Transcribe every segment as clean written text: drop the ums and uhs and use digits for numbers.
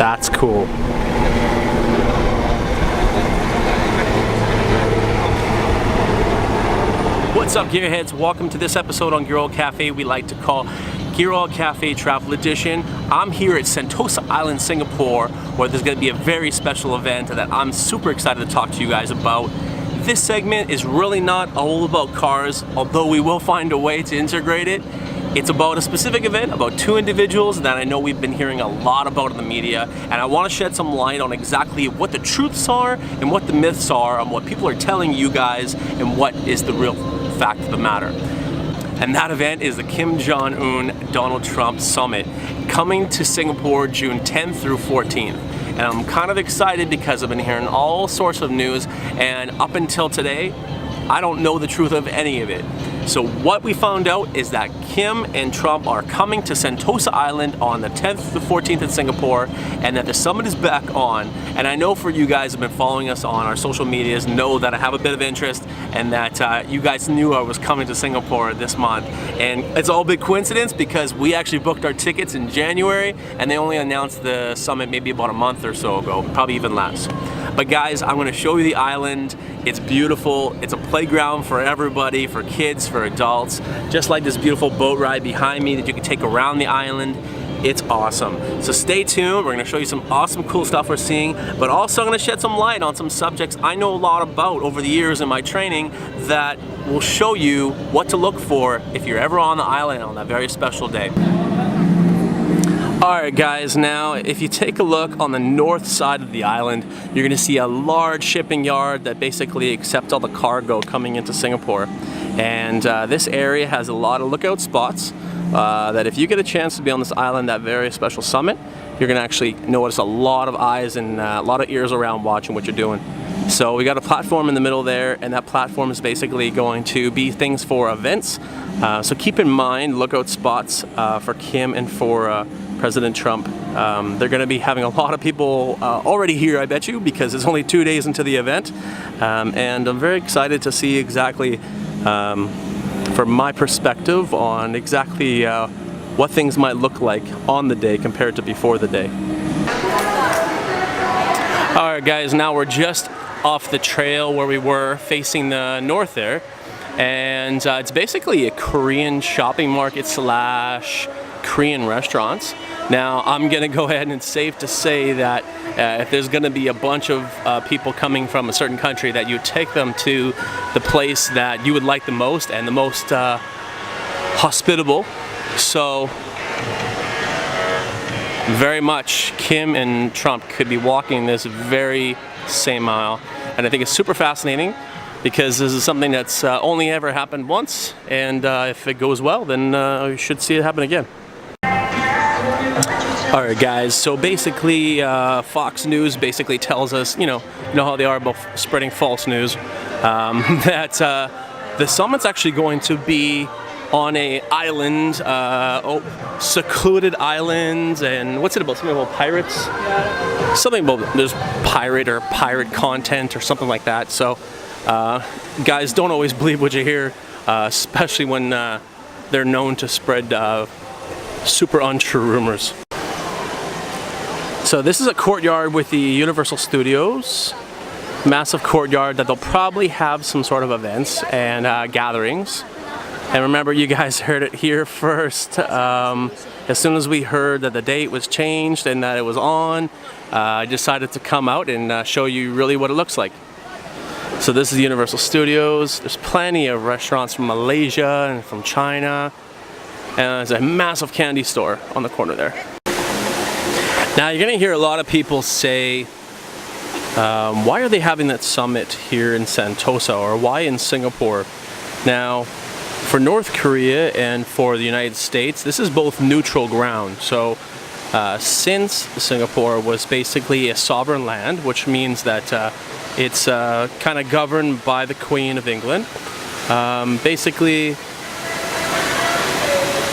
That's cool. What's up, gearheads? Welcome to this episode on Gear Oil Cafe we like to call Gear Oil Cafe Travel Edition. I'm here at Sentosa Island, Singapore, where there's going to be a very special event that I'm super excited to talk to you guys about. This segment is really not all about cars, although we will find a way to integrate it. It's about a specific event, about two individuals that I know we've been hearing a lot about in the media, and I want to shed some light on exactly what the truths are and what the myths are, on what people are telling you guys and what is the real fact of the matter. And that event is the Jong Un Donald Trump Summit, coming to Singapore June 10th through 14th. And I'm kind of excited because I've been hearing all sorts of news, and up until today, I don't know the truth of any of it. So what we found out is that Kim and Trump are coming to Sentosa Island on the 10th to 14th in Singapore, and that the summit is back on. And I know for you guys who have been following us on our social medias know that I have a bit of interest, and that you guys knew I was coming to Singapore this month. And it's all a big coincidence because we actually booked our tickets in January, and they only announced the summit maybe about a month or so ago, probably even less. But guys, I'm going to show you the island. It's beautiful. It's a playground for everybody, for kids, for adults. Just like this beautiful boat ride behind me that you can take around the island. It's awesome. So stay tuned. We're going to show you some awesome, cool stuff we're seeing, but also I'm going to shed some light on some subjects I know a lot about over the years in my training that will show you what to look for if you're ever on the island on that very special day. Alright guys, now if you take a look on the north side of the island, you're going to see a large shipping yard that basically accepts all the cargo coming into Singapore. And this area has a lot of lookout spots that if you get a chance to be on this island, that very special summit, you're going to actually notice a lot of eyes and a lot of ears around watching what you're doing. So we got a platform in the middle there, and that platform is basically going to be things for events. So keep in mind lookout spots for Kim and for President Trump. They're going to be having a lot of people already here, I bet you, because it's only 2 days into the event. And I'm very excited to see exactly, from my perspective, on exactly what things might look like on the day compared to before the day. Alright guys, now we're just off the trail where we were facing the north there. And it's basically a Korean shopping market slash Korean restaurants. Now I'm gonna go ahead and it's safe to say that if there's gonna be a bunch of people coming from a certain country, that you take them to the place that you would like the most and the most hospitable. So very much Kim and Trump could be walking this very same aisle, and I think it's super fascinating because this is something that's only ever happened once, and if it goes well, then we should see it happen again. Alright guys, so basically Fox News basically tells us, you know how they are about spreading false news, that the summit's actually going to be on a island, secluded islands, and what's it about? Something about pirates? Something about there's pirate content or something like that. So guys, don't always believe what you hear, especially when they're known to spread super untrue rumors. So this is a courtyard with the Universal Studios, massive courtyard that they'll probably have some sort of events and gatherings. And remember, you guys heard it here first. As soon as we heard that the date was changed and that it was on, I decided to come out and show you really what it looks like. So this is the Universal Studios. There's plenty of restaurants from Malaysia and from China. And there's a massive candy store on the corner there. Now you're gonna hear a lot of people say, why are they having that summit here in Sentosa, or why in Singapore? Now, for North Korea and for the United States, this is both neutral ground. So since Singapore was basically a sovereign land, which means that it's kind of governed by the Queen of England, basically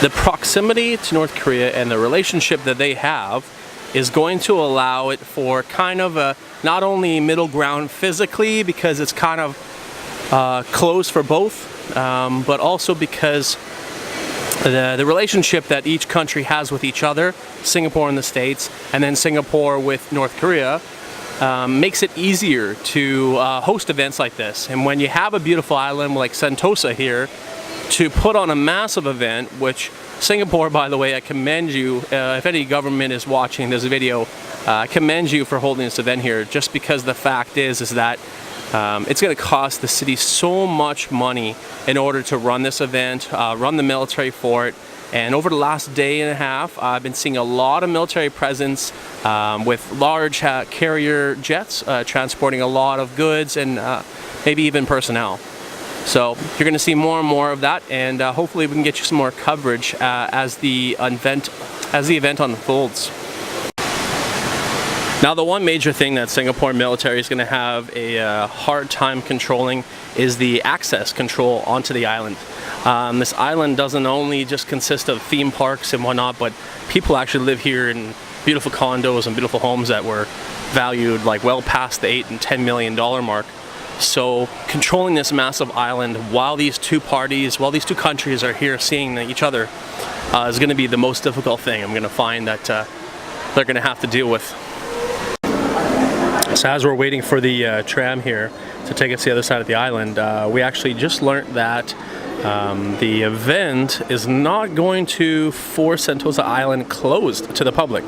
the proximity to North Korea and the relationship that they have is going to allow it for kind of a not only middle ground physically, because it's kind of close for both, but also because the relationship that each country has with each other, Singapore and the States, and then Singapore with North Korea, makes it easier to host events like this. And when you have a beautiful island like Sentosa here, to put on a massive event, which Singapore, by the way, I commend you, if any government is watching this video, I commend you for holding this event here, just because the fact is that it's going to cost the city so much money in order to run this event, run the military for it. And over the last day and a half, I've been seeing a lot of military presence with large carrier jets transporting a lot of goods and maybe even personnel. So you're going to see more and more of that, and hopefully we can get you some more coverage as the event unfolds. Now, the one major thing that Singapore military is going to have a hard time controlling is the access control onto the island. This island doesn't only just consist of theme parks and whatnot, but people actually live here in beautiful condos and beautiful homes that were valued like well past the $8 and $10 million mark. So controlling this massive island while these two countries are here seeing each other is going to be the most difficult thing I'm going to find that they're going to have to deal with. So as we're waiting for the tram here to take us to the other side of the island, we actually just learned that the event is not going to force Sentosa Island closed to the public.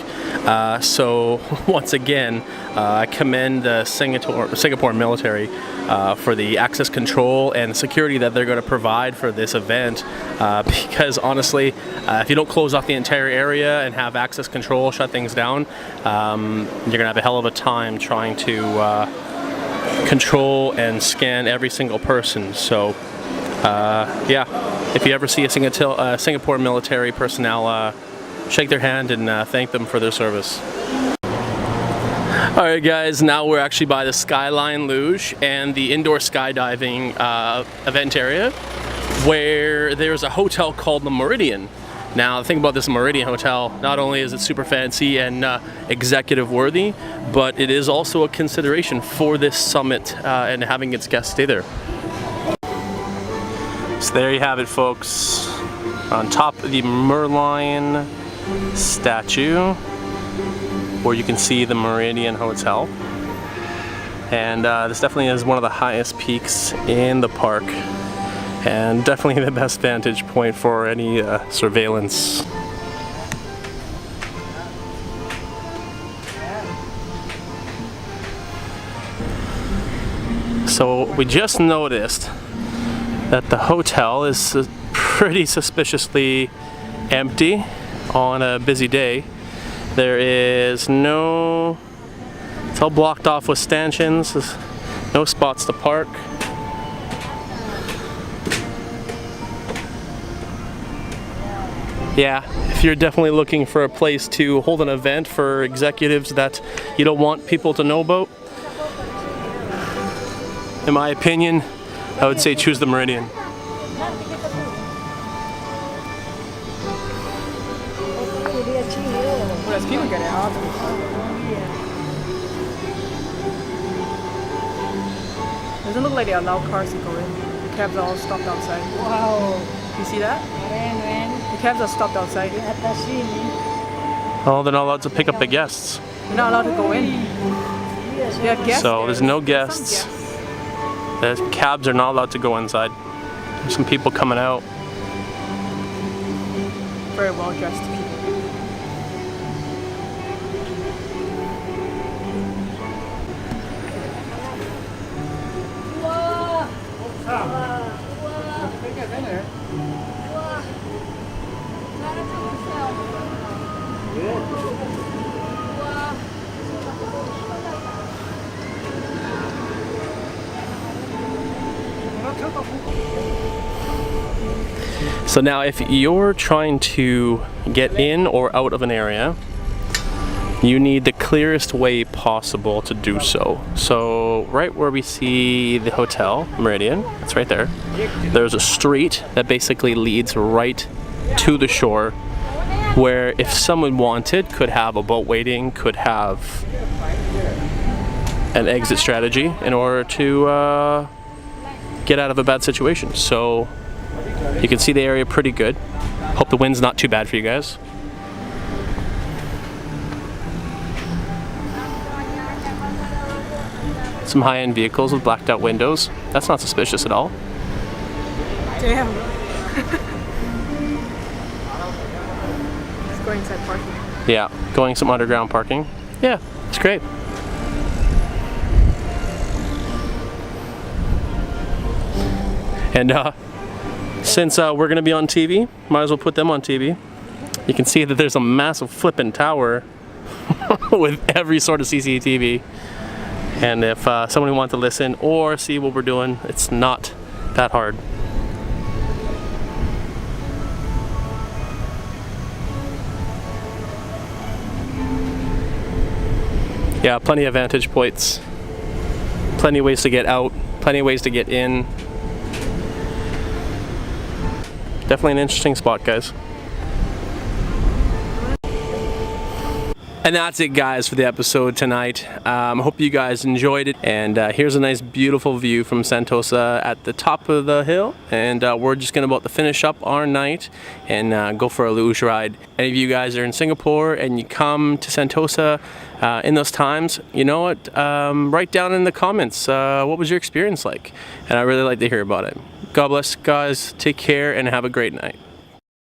So once again, I commend the Singapore military for the access control and security that they're going to provide for this event, because honestly, if you don't close off the entire area and have access control, shut things down, you're going to have a hell of a time trying to control and scan every single person. So yeah, if you ever see a Singapore military personnel, shake their hand and thank them for their service. Alright guys, now we're actually by the Skyline Luge and the indoor skydiving event area, where there's a hotel called the Meridian. Now the thing about this Meridian hotel, not only is it super fancy and executive worthy, but it is also a consideration for this summit and having its guests stay there. So there you have it, folks, on top of the Merlion statue, where you can see the Meridian Hotel. And this definitely is one of the highest peaks in the park, and definitely the best vantage point for any surveillance. So we just noticed that the hotel is pretty suspiciously empty on a busy day. There is no, it's all blocked off with stanchions, there's no spots to park. Yeah, if you're definitely looking for a place to hold an event for executives that you don't want people to know about, in my opinion, I would say choose the Meridian. Doesn't look like they allow cars to go in. The cabs are all stopped outside. Wow. You see that? The cabs are stopped outside. Oh, they're not allowed to pick up the guests. They're not allowed to go in. They have guests. So there's no guests. The cabs are not allowed to go inside. There's some people coming out. Very well dressed people. So now if you're trying to get in or out of an area, you need the clearest way possible to do so. So right where we see the hotel, Meridian, it's right there. There's a street that basically leads right to the shore, where if someone wanted, could have a boat waiting, could have an exit strategy in order to get out of a bad situation. So you can see the area pretty good. Hope the wind's not too bad for you guys. Some high-end vehicles with blacked out windows. That's not suspicious at all. Damn. Let's go inside parking. Yeah, going some underground parking. Yeah, it's great. And since we're gonna be on TV, might as well put them on TV. You can see that there's a massive flippin' tower with every sort of CCTV. And if somebody wants to listen or see what we're doing, it's not that hard. Yeah, plenty of vantage points, plenty of ways to get out, plenty of ways to get in. Definitely an interesting spot, guys. And that's it, guys, for the episode tonight. I hope you guys enjoyed it. And here's a nice, beautiful view from Sentosa at the top of the hill. And we're just about to finish up our night and go for a luge ride. Any of you guys are in Singapore and you come to Sentosa in those times, you know what? Write down in the comments what was your experience like. And I really like to hear about it. God bless, guys. Take care and have a great night.